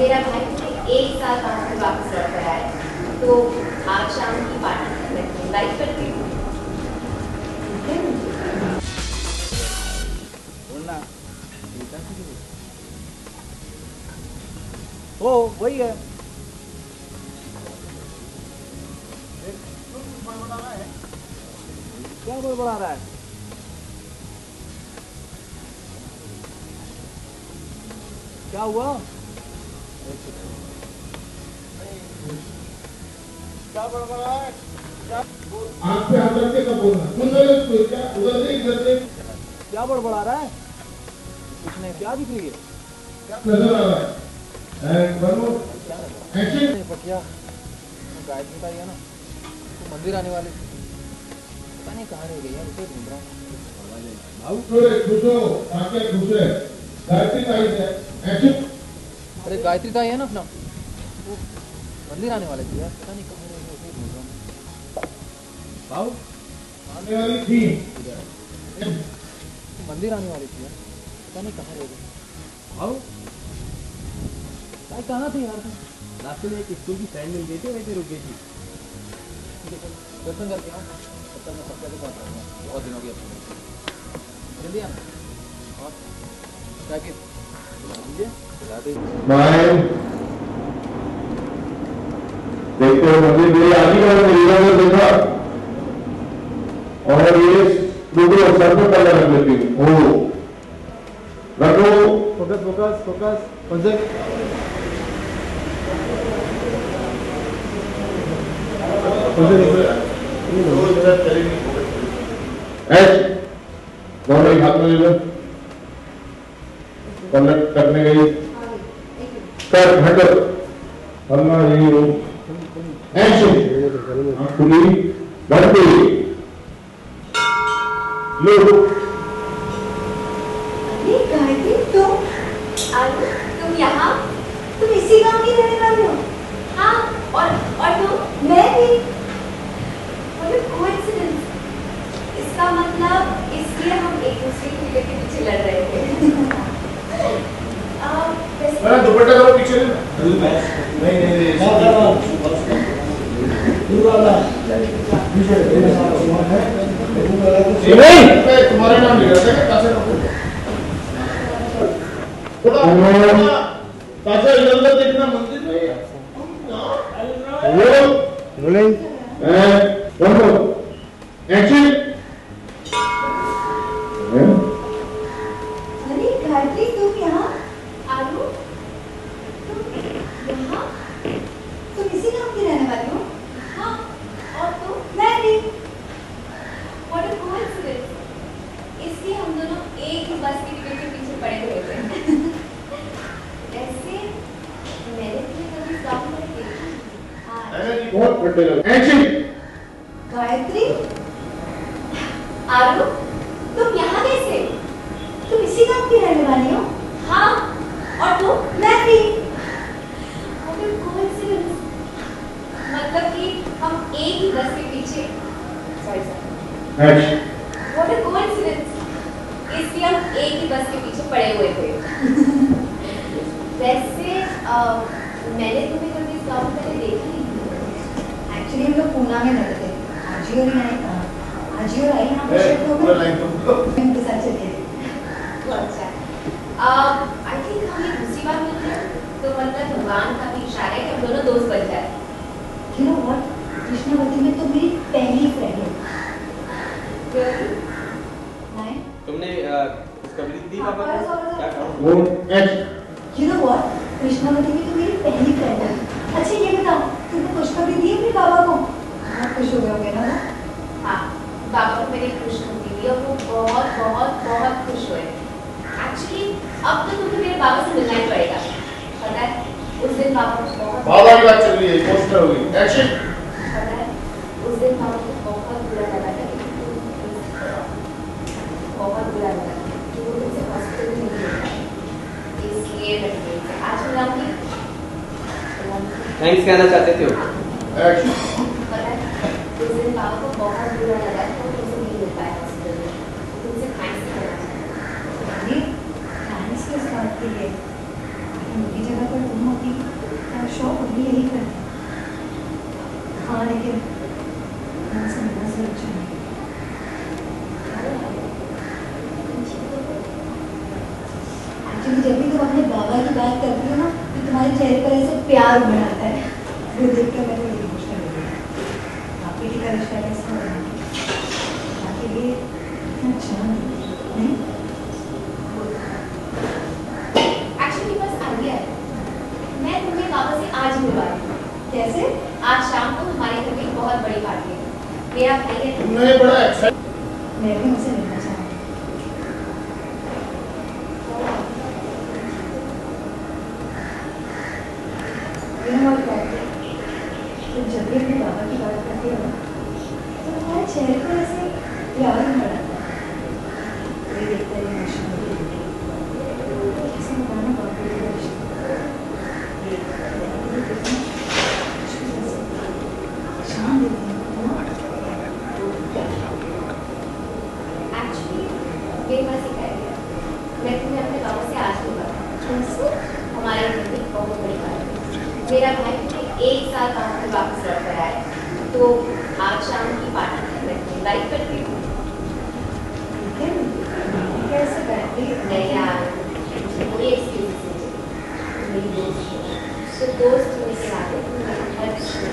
मेरा भाई मुझे 1 साल बाद फिर वापस लौट कर आया, तो आज शाम की पार्टी मैं इनवाइट करती हूँ। ओ वही है। क्या बड़बड़ा रहा है? क्या हुआ? क्या बड़बड़ा है? आप पे हाथ रख के कब बोलना? क्या उधर से इधर से क्या बड़बड़ा रहा है? कुछ नहीं। क्या दिख रही है? क्या नजर आ रहा है? And one more action. पटिया गायत्री ताई है ना, तो मंदिर आने वाले, पता नहीं कहाँ रह गई है, उसे ढूंढ रहा हूँ। खुश हो, आके खुश है। गायत्री ताई से एक्शन। अरे गायत्री ताई है ना अपना, वो मंदिर आने वाले थे यार, पता नहीं कहाँ रह गई, उसे ढूंढ रहा हूँ। भाव आने वाली थी, मंदिर आने वाली थी यार, पता नहीं कहाँ रह गई। भाव ताई कहाँ थी यार? रास्ते में एक स्कूल की फ्रेंड मिल गई थी, वहीं पे रुक गई थी। दर्शन करके आओ, तब तक मैं सबसे पहुँच रहा हूँ, बहुत दिन हो गया। जल्दी आ। और क्या कि स्माइल। देखते हो मंदिर मेरी आदि का मैंने देखा, और ये रुको सर पे पल्ला रख लेती हूँ। ओ रखो, focus focus focus concentrate. H दोनों ही हाथ में ले लो, कनेक्ट करने गई कर हटो, अल्लाह यही हो एक्शन। खुली बढ़ती लो। अरे गायत्री, तुम यहाँ, तुम इसी गांव की रहने वाली हो? हाँ, और तुम? मैं भी। कोइंसिडेंस। इसका मतलब इसलिए हम एक दूसरे की के पीछे लड़ रहे थे। अरे दुपट्टा करो पीछे नहीं तुम्हारे नाम लिखा था ताजा इधर देखना मंदिर में एक्शन। अरे गायत्री, तुम यहाँ? आलू, तुम यहाँ? तुम इसी गांव की रहने वाली हो? हाँ, और तुम? मैं भी। What a coincidence! इसलिए हम दोनों एक ही बस के टिकट के पीछे पड़े हुए थे। ऐसे मैंने तुम्हें कभी इस गांव में देखा नहीं। बहुत फटे लगे। एक्शन। गायत्री, आरू, तुम यहाँ कैसे? तुम इसी गांव की रहने वाली हो? हाँ, और तुम? मैं भी। What a coincidence! मतलब कि हम एक ही बस के पीछे, एक्शन। What a coincidence! इसलिए हम एक ही बस के पीछे पड़े हुए थे। वैसे मैंने तुम्हें कभी इस गांव में पहले देखा नहीं। एक्चुअली हम लोग पूना में रहते थे। आजी और आई यहाँ पे शिफ्ट हो गए। उनके साथ चले गए। तो अच्छा, आई थिंक हम ये दूसरी बार मिलते हैं, तो मतलब भगवान का भी इशारा है कि हम दोनों दोस्त बन जाए। You know what? कृष्णावती में तो मेरी पहली फ्रेंड है। तुमने खुशखबरी दी पापा को? क्या करूं? वो action. You know what? Krishnavati में तो मेरी पहली फ्रेंड है। अच्छा ये बताओ, तुमने खुशखबरी दी अपने बाबा को? बहुत खुश हो गए होंगे ना? हाँ, बाबा को मैंने खुशखबरी दी और वो बहुत बहुत बहुत खुश हुए। एक्चुअली अब तो तुम्हें मेरे बाबा से मिलना ही पड़ेगा। पता है, उस दिन बाबा को बहुत बाबा की बात चल रही है, इमोशनल हो गई। एक्शन। पता है, उस दिन बाबा को बहुत बुरा लगा था कि बहुत बुरा लगा कि वो तुमसे हॉस्पिटल में नहीं गया। इसलिए मैं आज मिलाऊंगी। थैंक्स कहना चाहते थे वो। एक्शन। पता है, उस दिन बाबा को बहुत बुरा लगा कि वो तुमसे नहीं मिल पाया हॉस्पिटल में। तुमसे थैंक्स कहना चाहते हैं। थैंक्स किस बात के लिए? मेरी जगह पर तुम होती शौक अभी यही करते हैं। हाँ लेकिन उनसे मिलना जरूर चाहिए। एक्चुअली जब भी तुम अपने बाबा की बात करती हो ना तो तुम्हारे चेहरे पर ऐसे प्यार उभर आता है, वो देख कर मैं थोड़ी इमोशनल हो गई। आपकी जी का रिश्ता कैसा हो रहा है आपके लिए? अच्छा नहीं एक्चुअली बस आइडिया है, मैं तुम्हें बाबा से आज मिलवा रही हूँ। कैसे? आज शाम को हमारे घर में बहुत बड़ी पार्टी है, मेरा भाई है। तुमने बड़ा एक्साइट मैं भी उनसे मिलना चाहूँगी। तो जब भी अपने बाबा की बात करती हो तो तुम्हारे चेहरे पर ऐसे प्यार उभर आता है। ये देखते ही इमोशनल हो गई। कैसे बताना बाबा का रिश्ता? शान देती है ना? एक्चुअली मेरे पास एक आइडिया है, मैं तुम्हें अपने बाबा से आज मिलवा रही हूँ। कैसे? हमारे घर में बहुत बड़ी पार्टी है, मेरा भाई तुम्हें 1 साल बाहर से वापस लौट कर आया है, तो आज शाम की पार्टी मैं इनवाइट करती हूँ। ठीक है, कैसे करती? नहीं यार, कोई एक्सक्यूज नहीं चाहिए, मेरी दोस्त है, तो दोस्त होने के नाते तुम मेरी हेल्प एक्शन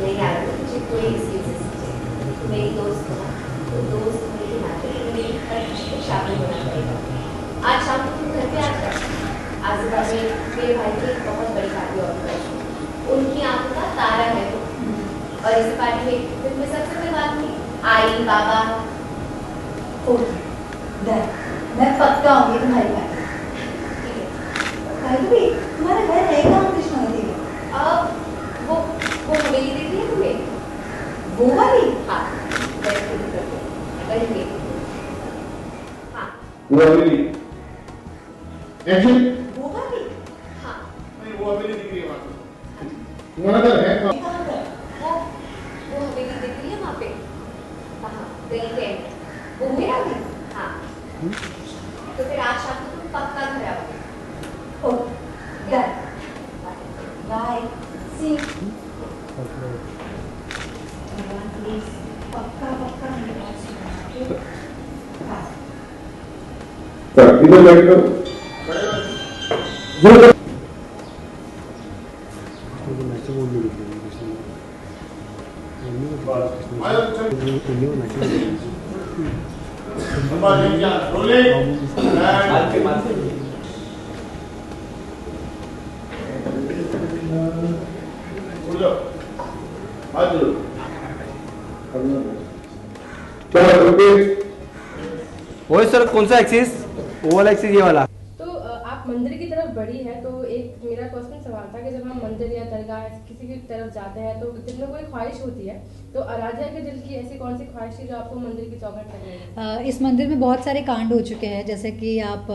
नहीं यार, मुझे कोई एक्सक्यूज नहीं चाहिए, मेरी दोस्त हो, तो दोस्त होने के नाते तुम्हें मेरी हर खुशी को शामिल होना पड़ेगा। आज शाम को तुम घर पे आ जाओ, आजू बाजू मेरे भाई की एक बहुत बड़ी पार्टी ऑर्गेनाइज है, उनकी आंखों का तारा है वो, और इस पार्टी में फिर मैं सबसे कोई बात नहीं, आई बाबा। Okay, done. मैं पक्का आऊंगी तुम्हारी बात। ठीक है, भाई तुम्हारा घर है कहाँ कृष्णावती में? अब वो हवेली देती है तुम्हें? वो वाली? हाँ, वही हाँ वो अभी एक्शन वो वाली? हाँ, नहीं वो अभी दिख रही है वहाँ तुम्हारा घर है कहाँ? कहाँ पर? वो हवेली दिख रही है वहाँ पे, हाँ गली पे, वो मेरा घर। हाँ, तो फिर आज शाम को तुम पक्का घर आओगे। Okay, done. बाय। सी। भगवान प्लीज पक्का पक्का मेरी बात सुनो। हाँ। सर इधर बैठ करो जो वो सर कौन सा एक्सिस? वो वाला एक्सिस, ये वाला। तो आप मंदिर की तरफ बढ़ी है, तो एक मेरा पर्सनल सवाल था कि जब हम मंदिर या दरगाह किसी की तरफ जाते हैं तो दिल में कोई ख्वाहिश होती है, तो आराध्या के दिल की ऐसी कौन सी ख्वाहिश थी जो आपको मंदिर की चौखट तक ले गई? इस मंदिर में बहुत सारे कांड हो चुके हैं, जैसे कि आप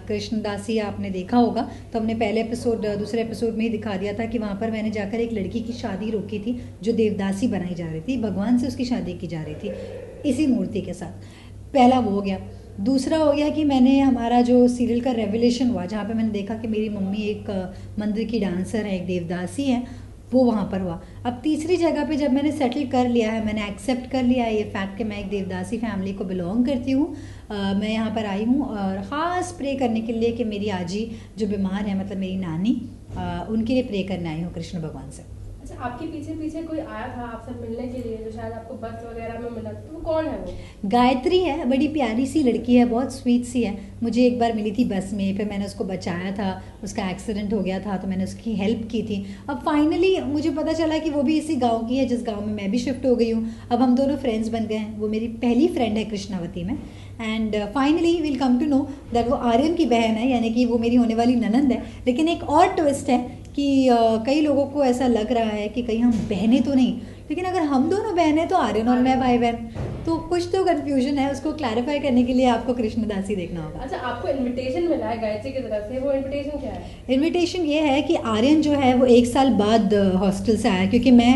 कृष्णदासी आपने देखा होगा, तो हमने पहले एपिसोड दूसरे एपिसोड में ही दिखा दिया था कि वहाँ पर मैंने जाकर एक लड़की की शादी रोकी थी जो देवदासी बनाई जा रही थी, भगवान से उसकी शादी की जा रही थी इसी मूर्ति के साथ। पहला वो हो गया। दूसरा हो गया कि मैंने हमारा जो सीरियल का रेवलेशन हुआ जहाँ पे मैंने देखा कि मेरी मम्मी एक मंदिर की डांसर है, एक देवदासी है, वो वहाँ पर हुआ। अब तीसरी जगह पे जब मैंने सेटल कर लिया है, मैंने एक्सेप्ट कर लिया है ये फैक्ट कि मैं एक देवदासी फैमिली को बिलोंग करती हूँ, मैं यहाँ पर आई हूँ और ख़ास प्रे करने के लिए कि मेरी आजी जो बीमार है, मतलब मेरी नानी, उनके लिए प्रे करने आई हूँ कृष्ण भगवान से। अच्छा, आपके पीछे पीछे कोई आया था आपसे मिलने के लिए जो शायद आपको बस वगैरह में मिला, तो वो कौन है? वो गायत्री है, बड़ी प्यारी सी लड़की है, बहुत स्वीट सी है। मुझे एक बार मिली थी बस में, फिर मैंने उसको बचाया था, उसका एक्सीडेंट हो गया था तो मैंने उसकी हेल्प की थी। अब फाइनली मुझे पता चला कि वो भी इसी गांव की है जिस गांव में मैं भी शिफ्ट हो गई हूँ। अब हम दोनों फ्रेंड्स बन गए हैं। वो मेरी पहली फ्रेंड है कृष्णावती में, and finally will come to know that वो आर्यन की बहन है, यानी कि वो मेरी होने वाली ननंद है। लेकिन एक और ट्विस्ट है कि कई लोगों को ऐसा लग रहा है कि कहीं हम बहनें तो नहीं, लेकिन अगर हम दोनों बहन हैं तो आर्यन और मैं भाई बहन, तो कुछ तो कंफ्यूजन है, उसको क्लैरिफाई करने के लिए आपको कृष्णदासी देखना होगा। अच्छा, आपको इनविटेशन मिला है गायत्री की तरफ से, वो इनविटेशन क्या है? इनविटेशन ये है कि आर्यन जो है वो 1 साल बाद हॉस्टल से आया, क्योंकि मैं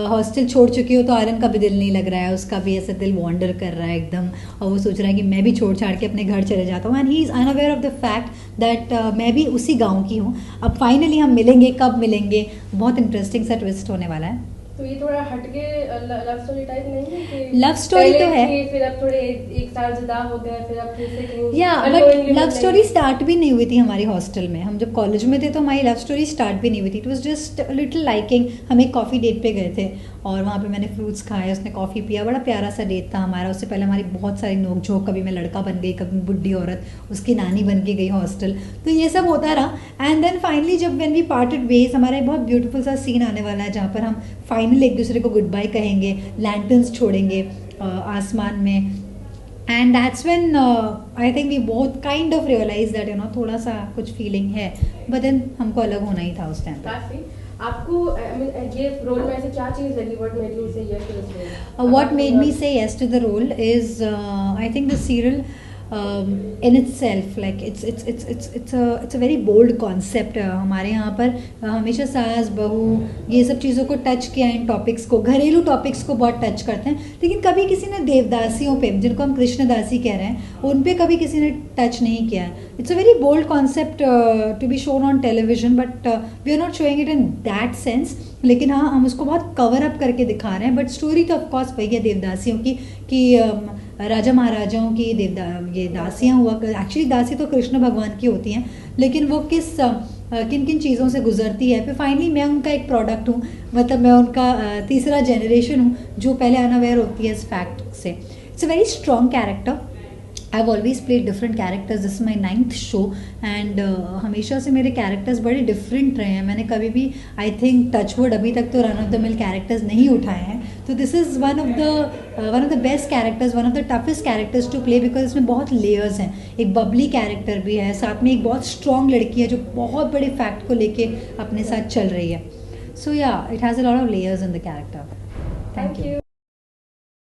हॉस्टल छोड़ चुकी हूँ, तो आर्यन का भी दिल नहीं लग रहा है, उसका भी ऐसा दिल वॉन्डर कर रहा है एकदम, और वो सोच रहा है कि मैं भी छोड़ छाड़ के अपने घर चले जाता हूँ। And he is unaware of the fact that मैं भी उसी गाँव की हूँ। अब फाइनली हम मिलेंगे, कब मिलेंगे, बहुत इंटरेस्टिंग सा ट्विस्ट होने वाला है। तो ये थोड़ा हटके लव स्टोरी टाइप नहीं है कि लव स्टोरी तो है, फिर अब थोड़े एक साल जुदा हो गए, फिर अब फिर से कहीं या बट लव स्टोरी स्टार्ट भी नहीं हुई थी हमारी हॉस्टल में। हम जब कॉलेज में थे तो हमारी लव स्टोरी स्टार्ट भी नहीं हुई थी। It was just little liking. हम एक कॉफ़ी डेट पे गए थे और वहाँ पे मैंने फ्रूट्स खाए, उसने कॉफ़ी पिया, बड़ा प्यारा सा डेट था हमारा। उससे पहले हमारी बहुत सारी नोक झोंक, कभी मैं लड़का बन गई, कभी बुढ़ी औरत उसकी नानी बन के गई हॉस्टल, तो ये सब होता रहा। एंड देन फाइनली जब व्हेन वी पार्टेड वेज, हमारा एक बहुत ब्यूटीफुल सा सीन आने वाला है जहाँ पर हम फाइनली एक दूसरे को गुड बाय कहेंगे, लैंटर्न्स छोड़ेंगे आसमान में। And that's when I think we both kind of realize that थोड़ा सा कुछ फीलिंग है, बट देन हमको अलग होना ही था उस टाइम पर। आपको ये रोल में ऐसे क्या चीज़ लगी, what made you say yes to this role? What made me say yes to the role is I think the serial in itself, like it's a very bold concept. हमारे यहाँ पर हमेशा सास बहू ये सब चीज़ों को टच किया, इन टॉपिक्स को, घरेलू टॉपिक्स को बहुत टच करते हैं, लेकिन कभी किसी ने देवदासियों पे, जिनको हम कृष्णदासी कह रहे हैं, उन पे कभी किसी ने टच नहीं किया है। It's a very bold concept to be shown on television, but we are not showing it in that sense. लेकिन हाँ, हम उसको बहुत कवर अप करके दिखा रहे हैं। बट स्टोरी तो ऑफकोर्स वही है देवदासियों की, कि राजा महाराजाओं की ये दासियाँ हुआ, एक्चुअली दासी तो कृष्ण भगवान की होती हैं, लेकिन वो किन किन चीज़ों से गुजरती है। फिर फाइनली मैं उनका एक प्रोडक्ट हूँ, मतलब मैं उनका तीसरा जनरेशन हूँ जो पहले अनअवेयर होती है इस फैक्ट से। It's a very strong character. I've always played different characters. This is my 9th show and हमेशा से मेरे कैरेक्टर्स बड़े डिफरेंट रहे हैं। मैंने कभी भी आई थिंक टचवुड अभी तक तो run of the mill characters नहीं उठाए हैं। तो this is one of the best characters, one of the toughest characters to play, because इसमें बहुत लेयर्स हैं। एक बबली कैरेक्टर भी है, साथ में एक बहुत स्ट्रॉन्ग लड़की है जो बहुत बड़े फैक्ट को लेके अपने साथ चल रही है। सो या, it has a lot of layers in the character. Thank you.